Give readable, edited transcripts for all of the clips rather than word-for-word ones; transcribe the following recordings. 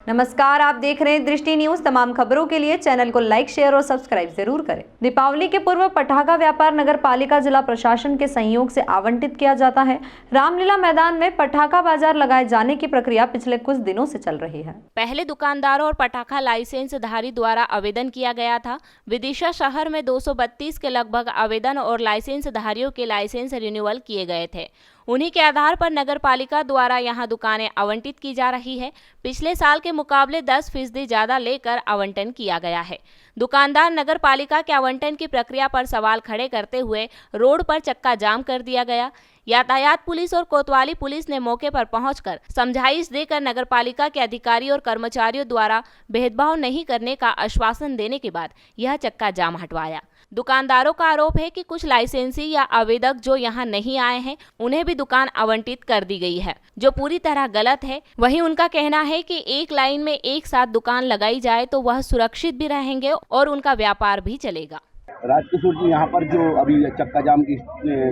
नमस्कार, आप देख रहे हैं दृष्टि न्यूज। तमाम खबरों के लिए चैनल को लाइक, शेयर और सब्सक्राइब जरूर करें। दीपावली के पूर्व पटाखा व्यापार नगर पालिका जिला प्रशासन के सहयोग से आवंटित किया जाता है। रामलीला मैदान में पटाखा बाजार लगाए जाने की प्रक्रिया पिछले कुछ दिनों से चल रही है। पहले दुकानदारों और पटाखा लाइसेंस धारी द्वारा आवेदन किया गया था। विदिशा शहर में 232 के लगभग आवेदन और लाइसेंस धारियों के लाइसेंस रिन्यूअल किए गए थे। उन्हीं के आधार पर नगर पालिका द्वारा यहां दुकानें आवंटित की जा रही है। पिछले साल के मुकाबले 10% ज्यादा लेकर आवंटन किया गया है। दुकानदार नगर पालिका के आवंटन की प्रक्रिया पर सवाल खड़े करते हुए रोड पर चक्का जाम कर दिया गया। यातायात पुलिस और कोतवाली पुलिस ने मौके पर पहुंचकर समझाइश देकर नगर पालिका के अधिकारी और कर्मचारियों द्वारा भेदभाव नहीं करने का आश्वासन देने के बाद यह चक्का जाम हटवाया। दुकानदारों का आरोप है कि कुछ लाइसेंसी या आवेदक जो यहां नहीं आए हैं उन्हें भी दुकान आवंटित कर दी गई है, जो पूरी तरह गलत है। वहीं उनका कहना है कि एक लाइन में एक साथ दुकान लगाई जाए तो वह सुरक्षित भी रहेंगे और उनका व्यापार भी चलेगा। राजकिशोर जी, यहाँ पर जो अभी चक्का जाम की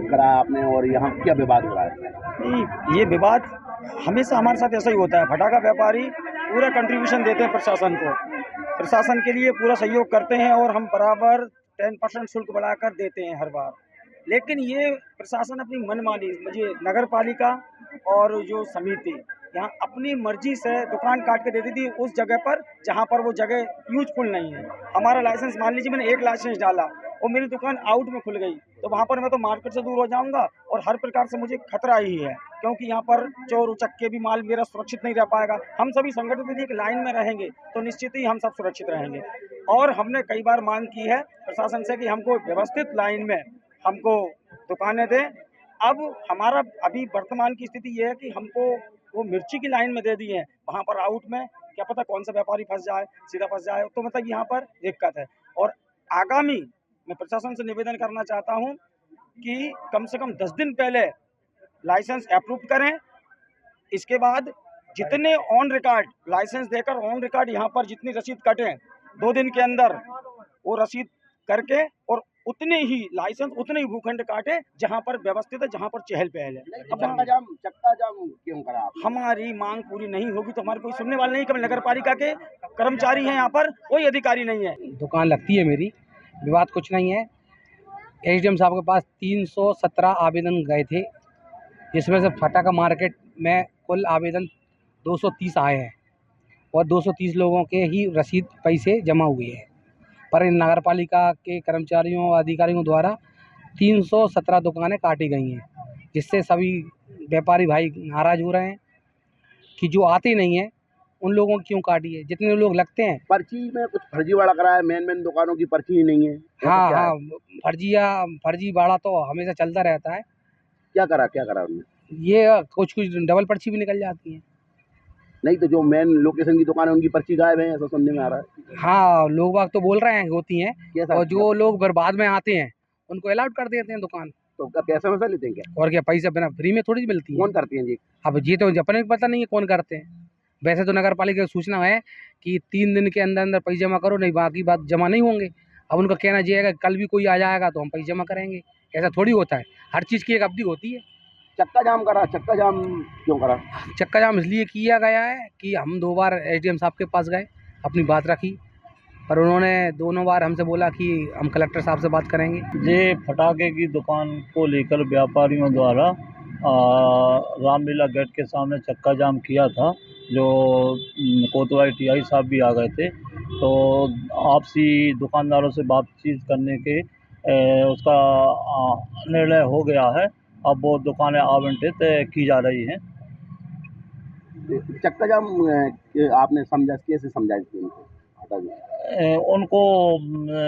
करा आपने और यहाँ क्या विवाद हो रहा है? नहीं, ये विवाद हमेशा हमारे साथ ऐसा ही होता है। पटाखा व्यापारी पूरा कंट्रीब्यूशन देते हैं प्रशासन को, प्रशासन के लिए पूरा सहयोग करते हैं और हम बराबर 10% शुल्क बढ़ाकर देते हैं हर बार। लेकिन ये प्रशासन अपनी मनमानी, मुझे नगर पालिका और जो समिति यहाँ अपनी मर्जी से दुकान काट के देती थी उस जगह पर जहाँ पर वो जगह यूजफुल नहीं है। हमारा लाइसेंस, मान लीजिए मैंने एक लाइसेंस डाला और मेरी दुकान आउट में खुल गई तो वहाँ पर मैं तो मार्केट से दूर हो जाऊँगा और हर प्रकार से मुझे खतरा ही है, क्योंकि यहाँ पर चोर उचक्के भी माल मेरा सुरक्षित नहीं रह पाएगा। हम सभी संगठित एक लाइन में रहेंगे तो निश्चित ही हम सब सुरक्षित रहेंगे। और हमने कई बार मांग की है प्रशासन से कि हमको व्यवस्थित लाइन में हमको दुकानें दें। अब हमारा अभी वर्तमान की स्थिति ये है कि हमको वो मिर्ची की लाइन में दे दी है, वहाँ पर आउट में क्या पता कौन सा व्यापारी फंस जाए, सीधा फंस जाए, तो मतलब यहाँ पर दिक्कत है। और आगामी मैं प्रशासन से निवेदन करना चाहता हूँ कि कम से कम 10 दिन पहले लाइसेंस अप्रूव करें। इसके बाद जितने ऑन रिकॉर्ड लाइसेंस देकर ऑन रिकॉर्ड यहाँ पर जितनी रसीद कटें 2 दिन के अंदर वो रसीद करके और उतने ही लाइसेंस उतने ही भूखंड काटे जहां पर व्यवस्थित है, जहां पर चहल पहल है। चक्का जाम क्यों करा? हमारी मांग पूरी नहीं होगी तो हमारे कोई सुनने वाले नहीं। कभी नगर पालिका के कर्मचारी हैं, यहाँ पर कोई अधिकारी नहीं है। दुकान लगती है मेरी, विवाद कुछ नहीं है। एसडीएम साहब के पास 317 आवेदन गए थे, जिसमें से फटाखा मार्केट में कुल आवेदन 230 आए हैं और 230 लोगों के ही रसीद पैसे जमा हुए हैं। पर नगर पालिका के कर्मचारियों और अधिकारियों द्वारा 317 दुकानें काटी गई हैं, जिससे सभी व्यापारी भाई नाराज़ हो रहे हैं कि जो आते नहीं हैं उन लोगों की क्यों काटी है। जितने लोग लगते हैं पर्ची में कुछ फर्जीवाड़ा करा है, मेन दुकानों की पर्ची ही नहीं है। हाँ, फर्जीवाड़ा तो हमेशा चलता रहता है। क्या करा उन्होंने? ये कुछ डबल पर्ची भी निकल जाती है। नहीं तो जो मेन लोकेशन की दुकान है उनकी पर्ची गायब है, ऐसा सुनने में आ रहा है। हाँ, लोग बाग तो बोल रहे हैं होती हैं, और जो मतलब? लोग बर्बाद में आते हैं उनको अलाउड कर देते हैं दुकान। तो क्या पैसा वैसा लेते हैं क्या? और क्या, पैसा बिना फ्री में थोड़ी मिलती है। कौन करते हैं जी? अब ये तो अपने को पता नहीं है कौन करते हैं। वैसे तो नगर पालिका की सूचना है कि 3 दिन के अंदर अंदर पैसे जमा करो, नहीं बाकी बात जमा नहीं होंगे। अब उनका कहना ये है कि कल भी कोई आ जाएगा तो हम पैसे जमा करेंगे। ऐसा थोड़ी होता है, हर चीज़ की एक अवधि होती है। चक्का जाम क्यों करा? चक्का जाम इसलिए किया गया है कि हम 2 बार एसडीएम साहब के पास गए, अपनी बात रखी, पर उन्होंने दोनों बार हमसे बोला कि हम कलेक्टर साहब से बात करेंगे। ये पटाखे की दुकान को लेकर व्यापारियों द्वारा रामलीला गेट के सामने चक्का जाम किया था, जो कोतवाली टीआई साहब भी आ गए थे। तो आपसी दुकानदारों से बातचीत करने के उसका निर्णय हो गया है। अब वो दुकानें आवंटित की जा रही हैं। चक्का जाम आपने कैसे समझा उनको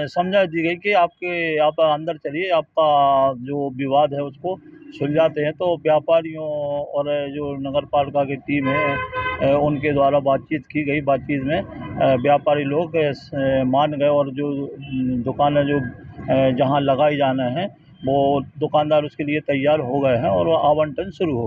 समझा दी गई कि आपके आप अंदर चलिए, आपका जो विवाद है उसको सुलझाते हैं। तो व्यापारियों और जो नगर पालिका की टीम है उनके द्वारा बातचीत की गई। बातचीत में व्यापारी लोग मान गए और जो दुकानें जो जहां लगाई जाना है वो दुकानदार उसके लिए तैयार हो गए हैं और आवंटन शुरू हो गया।